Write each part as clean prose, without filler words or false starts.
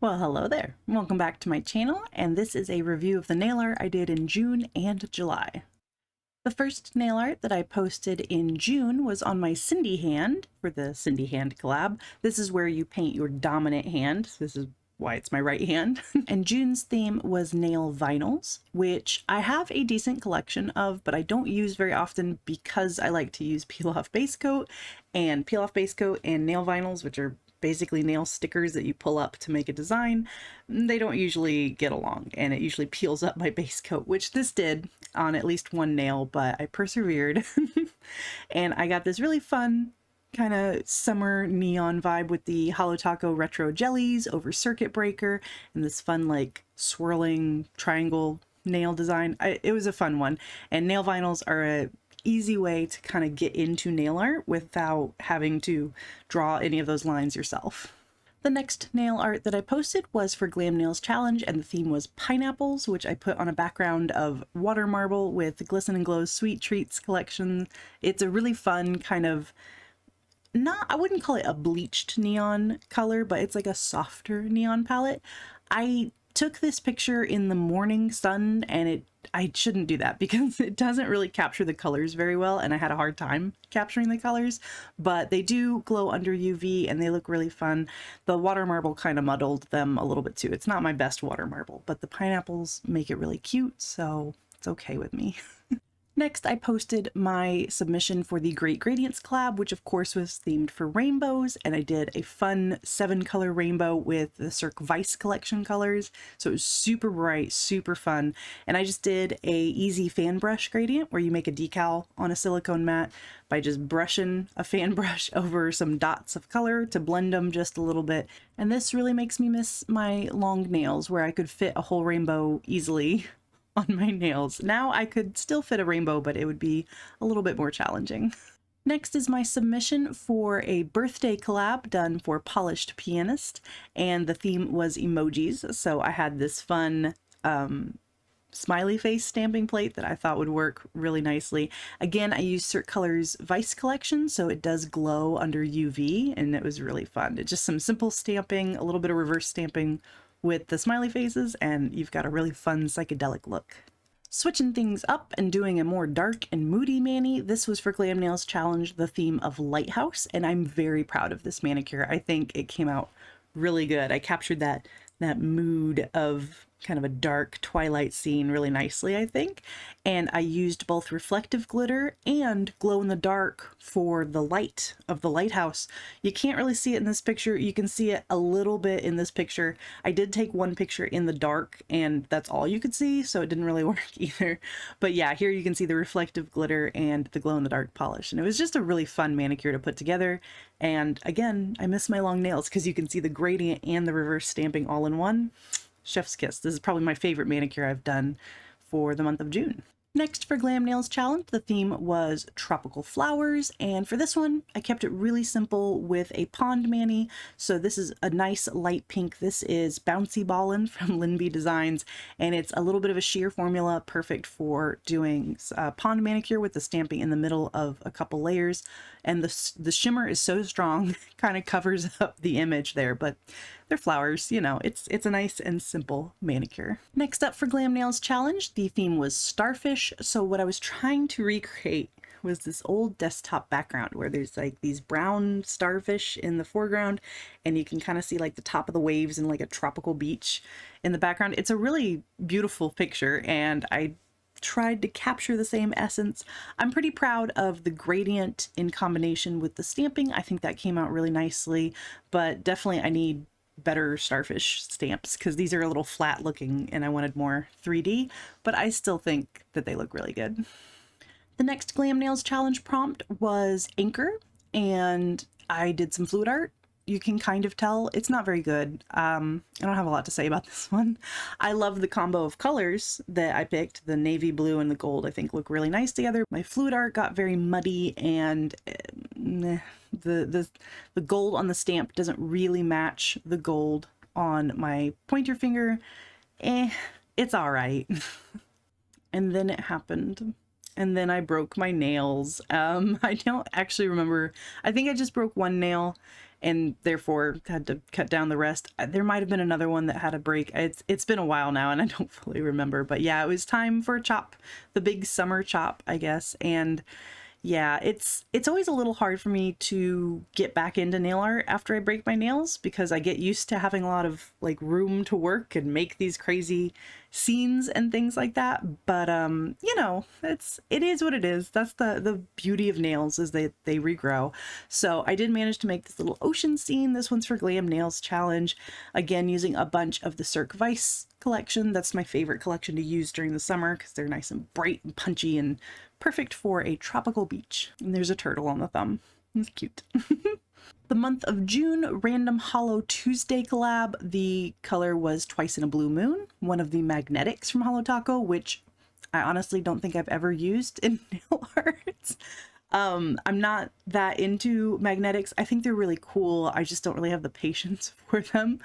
Well, hello there. Welcome back to my channel, and this is a review of the nail art I did in June and July. The first nail art that I posted in June was on my Cindy hand for the Cindy Hand collab. This is where you paint your dominant hand. This is why it's my right hand. And June's theme was nail vinyls, which I have a decent collection of, but I don't use very often because I like to use peel off base coat and nail vinyls, which are basically nail stickers that you pull up to make a design. They don't usually get along, and it usually peels up my base coat, which this did on at least one nail, but I persevered. And I got this really fun kind of summer neon vibe with the Holo Taco retro jellies over circuit breaker and this fun like swirling triangle nail design. It was a fun one, and nail vinyls are a easy way to kind of get into nail art without having to draw any of those lines yourself. The next nail art that I posted was for Glam Nails Challenge, and the theme was pineapples, which I put on a background of water marble with Glisten and Glow's Sweet Treats collection. It's a really fun kind of, I wouldn't call it a bleached neon color, but it's like a softer neon palette. I took this picture in the morning sun, and I shouldn't do that because it doesn't really capture the colors very well, and I had a hard time capturing the colors, but they do glow under UV and they look really fun. The water marble kind of muddled them a little bit too. It's not my best water marble, but the pineapples make it really cute, so it's okay with me. Next, I posted my submission for the Great Gradients collab, which of course was themed for rainbows, and I did a fun 7-color rainbow with the Cirque Vice collection colors. So it was super bright, super fun, and I just did a easy fan brush gradient where you make a decal on a silicone mat by just brushing a fan brush over some dots of color to blend them just a little bit. And this really makes me miss my long nails where I could fit a whole rainbow easily on my nails. Now I could still fit a rainbow, but it would be a little bit more challenging. Next is my submission for a birthday collab done for Polished Pianist, and the theme was emojis. So I had this fun smiley face stamping plate that I thought would work really nicely. Again, I used Cirque Colors Vice collection, so it does glow under UV, and it was really fun. It's just some simple stamping, a little bit of reverse stamping with the smiley faces, and you've got a really fun psychedelic look. Switching things up and doing a more dark and moody mani, this was for Glam Nails Challenge, the theme of Lighthouse, and I'm very proud of this manicure. I think it came out really good. I captured that mood of kind of a dark twilight scene really nicely, I think. And I used both reflective glitter and glow in the dark for the light of the lighthouse. You can't really see it in this picture. You can see it a little bit in this picture. I did take one picture in the dark and that's all you could see, so it didn't really work either. But yeah, here you can see the reflective glitter and the glow in the dark polish. And it was just a really fun manicure to put together. And again, I miss my long nails because you can see the gradient and the reverse stamping all in one. Chef's kiss. This is probably my favorite manicure I've done for the month of June. Next, for Glam Nails Challenge, the theme was tropical flowers, and for this one I kept it really simple with a pond mani. So this is a nice light pink. This is Bouncy Ballin' from Linby Designs, and it's a little bit of a sheer formula, perfect for doing pond manicure with the stamping in the middle of a couple layers. And the shimmer is so strong, kind of covers up the image there, but they're flowers, you know, it's a nice and simple manicure. Next up for Glam Nails Challenge, the theme was starfish. So what I was trying to recreate was this old desktop background where there's like these brown starfish in the foreground, and you can kind of see like the top of the waves and like a tropical beach in the background. It's a really beautiful picture, and I tried to capture the same essence. I'm pretty proud of the gradient in combination with the stamping. I think that came out really nicely, but definitely I need better starfish stamps because these are a little flat looking and I wanted more 3D, but I still think that they look really good. The next Glam Nails Challenge prompt was Anchor, and I did some fluid art. You can kind of tell it's not very good. I don't have a lot to say about this one. I love the combo of colors that I picked. The navy blue and the gold I think look really nice together. My fluid art got very muddy, and the gold on the stamp doesn't really match the gold on my pointer finger. It's all right. And then it happened. And then I broke my nails. I don't actually remember. I think I just broke one nail, and therefore had to cut down the rest. There might have been another one that had a break. It's been a while now and I don't fully remember, but yeah, it was time for a chop, the big summer chop, I guess. And yeah, it's always a little hard for me to get back into nail art after I break my nails because I get used to having a lot of like room to work and make these crazy scenes and things like that. But you know, it is what it is. That's the beauty of nails, is they regrow. So I did manage to make this little ocean scene. This one's for Glam Nails Challenge, again using a bunch of the Cirque Vice collection. That's my favorite collection to use during the summer because they're nice and bright and punchy and perfect for a tropical beach. And there's a turtle on the thumb. It's cute. The month of June, Random Hollow Tuesday collab. The color was Twice in a Blue Moon, one of the magnetics from Holo Taco, which I honestly don't think I've ever used in nail art. I'm not that into magnetics. I think they're really cool. I just don't really have the patience for them.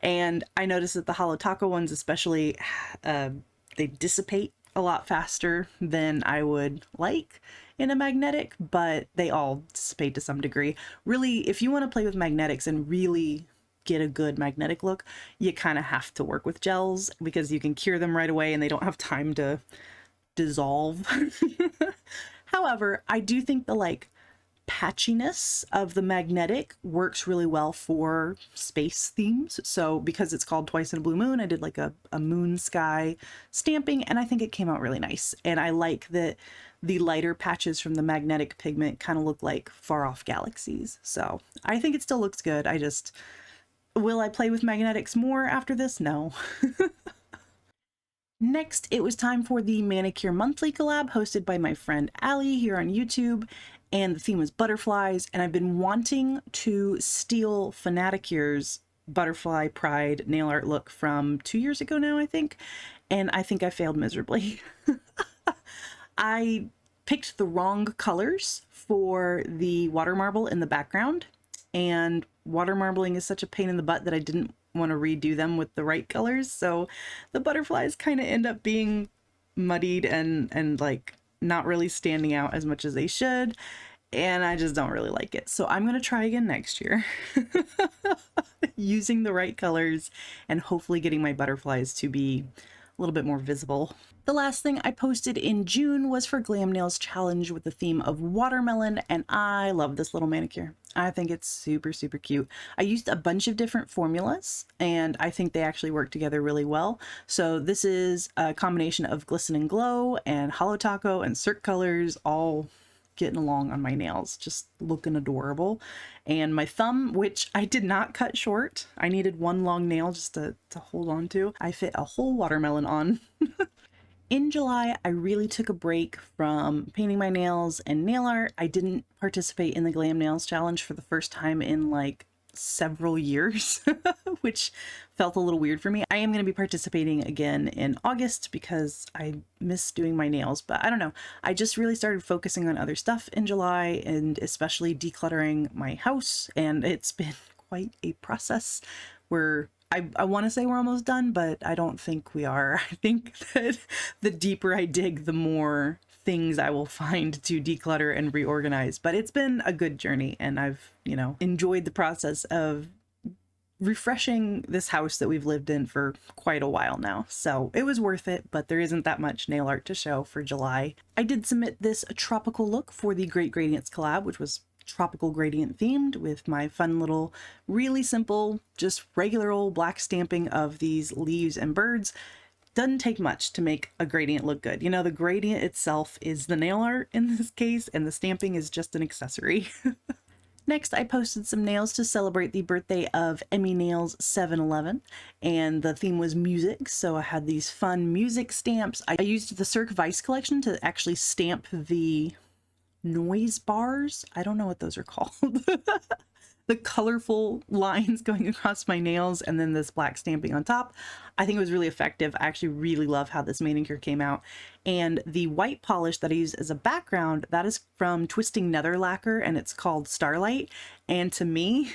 And I noticed that the Holo Taco ones especially, they dissipate a lot faster than I would like in a magnetic, but they all dissipate to some degree. Really, if you want to play with magnetics and really get a good magnetic look, you kind of have to work with gels because you can cure them right away and they don't have time to dissolve. However, I do think the like patchiness of the magnetic works really well for space themes. So because it's called Twice in a Blue Moon, I did like a moon sky stamping and I think it came out really nice. And I like that the lighter patches from the magnetic pigment kind of look like far off galaxies. So I think it still looks good. Will I play with magnetics more after this? No. Next, it was time for the Manicure Monthly collab hosted by my friend Allie here on YouTube, and the theme was butterflies, and I've been wanting to steal Fanaticure's Butterfly Pride nail art look from 2 years ago now, I think, and I think I failed miserably. I picked the wrong colors for the water marble in the background, and water marbling is such a pain in the butt that I didn't want to redo them with the right colors, so the butterflies kind of end up being muddied and like not really standing out as much as they should, and I just don't really like it. So I'm gonna try again next year using the right colors and hopefully getting my butterflies to be a little bit more visible. The last thing I posted in June was for Glam Nails Challenge with the theme of watermelon, and I love this little manicure. I think it's super, super cute. I used a bunch of different formulas, and I think they actually work together really well. So this is a combination of Glisten and Glow and Holo Taco and Cirque colors all getting along on my nails, just looking adorable. And my thumb, which I did not cut short, I needed one long nail just to hold on to, I fit a whole watermelon on. In July, I really took a break from painting my nails and nail art. I didn't participate in the Glam Nails Challenge for the first time in like several years, which felt a little weird for me. I am going to be participating again in August because I miss doing my nails, but I don't know. I just really started focusing on other stuff in July, and especially decluttering my house, and it's been quite a process where I want to say we're almost done, but I don't think we are. I think that the deeper I dig, the more things I will find to declutter and reorganize. But it's been a good journey, and I've, enjoyed the process of refreshing this house that we've lived in for quite a while now. So it was worth it, but there isn't that much nail art to show for July. I did submit this tropical look for the Great Gradients collab, which was tropical gradient themed, with my fun little, really simple, just regular old black stamping of these leaves and birds. Doesn't take much to make a gradient look good. The gradient itself is the nail art in this case, and the stamping is just an accessory. Next, I posted some nails to celebrate the birthday of Emmy Nails 711, and the theme was music, so I had these fun music stamps. I used the Cirque Vice collection to actually stamp the noise bars. I don't know what those are called. The colorful lines going across my nails and then this black stamping on top. I think it was really effective. I actually really love how this manicure came out. And the white polish that I used as a background, that is from Twisting Nether Lacquer, and it's called Starlight. And to me,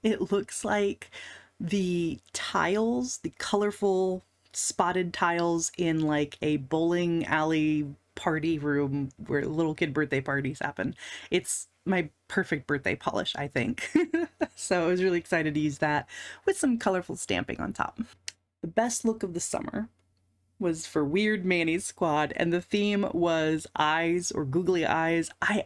it looks like the tiles, the colorful spotted tiles in like a bowling alley party room where little kid birthday parties happen. It's my perfect birthday polish, I think. So I was really excited to use that with some colorful stamping on top. The best look of the summer was for Weird Manny's Squad, and the theme was eyes or googly eyes. I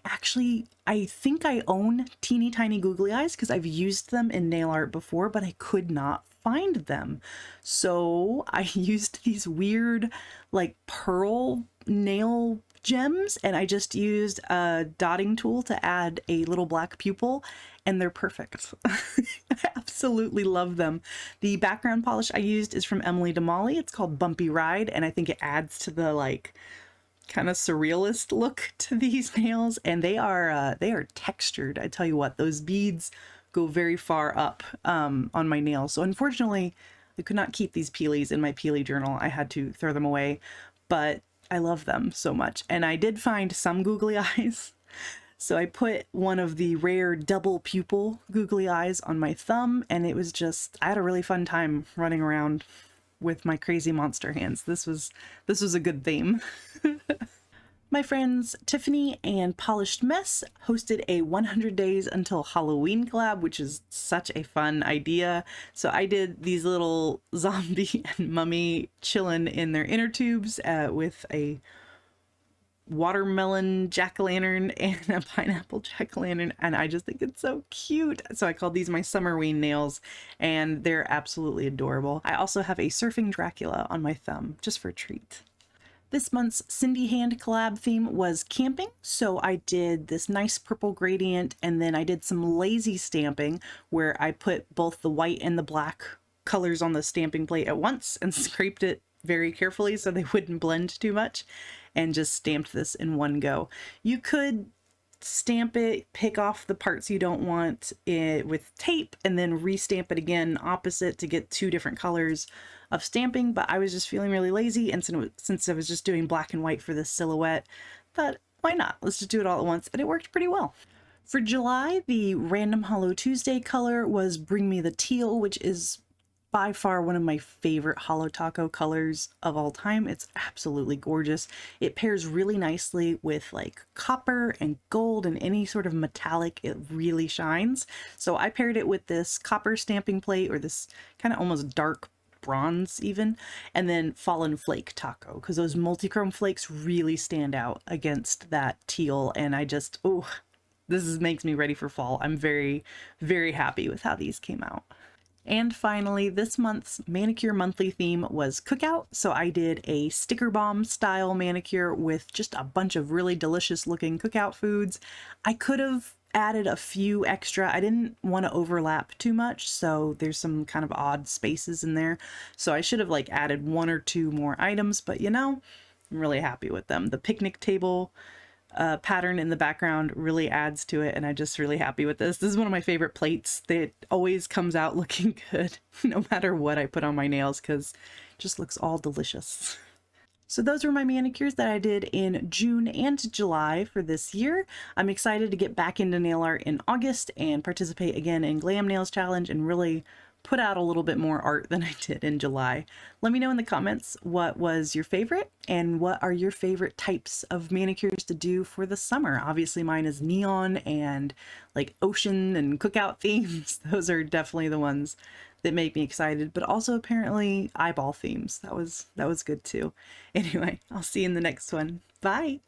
think I own teeny tiny googly eyes because I've used them in nail art before, but I could not find them. So I used these weird like pearl nail gems, and I just used a dotting tool to add a little black pupil, and they're perfect. I absolutely love them. The background polish I used is from Emily Damali. It's called Bumpy Ride, and I think it adds to the like kind of surrealist look to these nails, and they are textured. I tell you what, those beads go very far up on my nails. So unfortunately, I could not keep these peelies in my peely journal. I had to throw them away, but I love them so much. And I did find some googly eyes. So I put one of the rare double pupil googly eyes on my thumb, and it was just, I had a really fun time running around with my crazy monster hands. This was a good theme. My friends Tiffany and Polished Mess hosted a 100 Days Until Halloween collab, which is such a fun idea. So I did these little zombie and mummy chilling in their inner tubes with a watermelon jack-o'-lantern and a pineapple jack-o'-lantern, and I just think it's so cute. So I called these my Summerween nails, and they're absolutely adorable. I also have a surfing Dracula on my thumb just for a treat. This month's Cindy Hand collab theme was camping, so I did this nice purple gradient, and then I did some lazy stamping where I put both the white and the black colors on the stamping plate at once and scraped it very carefully so they wouldn't blend too much, and just stamped this in one go. You could stamp it, pick off the parts you don't want it with tape, and then restamp it again opposite to get two different colors of stamping, but I was just feeling really lazy, and since I was just doing black and white for this silhouette, thought, why not? Let's just do it all at once, and it worked pretty well. For July, the Random Hollow Tuesday color was Bring Me the Teal, which is by far one of my favorite Holo Taco colors of all time. It's absolutely gorgeous. It pairs really nicely with like copper and gold and any sort of metallic. It really shines. So I paired it with this copper stamping plate, or this kind of almost dark bronze even, and then Fallen Flake Taco, because those multi-chrome flakes really stand out against that teal, and I just, oh, makes me ready for fall. I'm very, very happy with how these came out. And finally, this month's manicure monthly theme was cookout. So I did a sticker bomb style manicure with just a bunch of really delicious looking cookout foods. I could have added a few extra. I didn't want to overlap too much, so there's some kind of odd spaces in there. So I should have like added one or two more items, but you know, I'm really happy with them. The picnic table pattern in the background really adds to it, and I'm just really happy with this. This is one of my favorite plates. It always comes out looking good no matter what I put on my nails, because it just looks all delicious. So those were my manicures that I did in June and July for this year. I'm excited to get back into nail art in August and participate again in Glam Nails Challenge and really put out a little bit more art than I did in July. Let me know in the comments what was your favorite and what are your favorite types of manicures to do for the summer. Obviously mine is neon and like ocean and cookout themes. Those are definitely the ones that make me excited, but also apparently eyeball themes. That was good too. Anyway, I'll see you in the next one. Bye!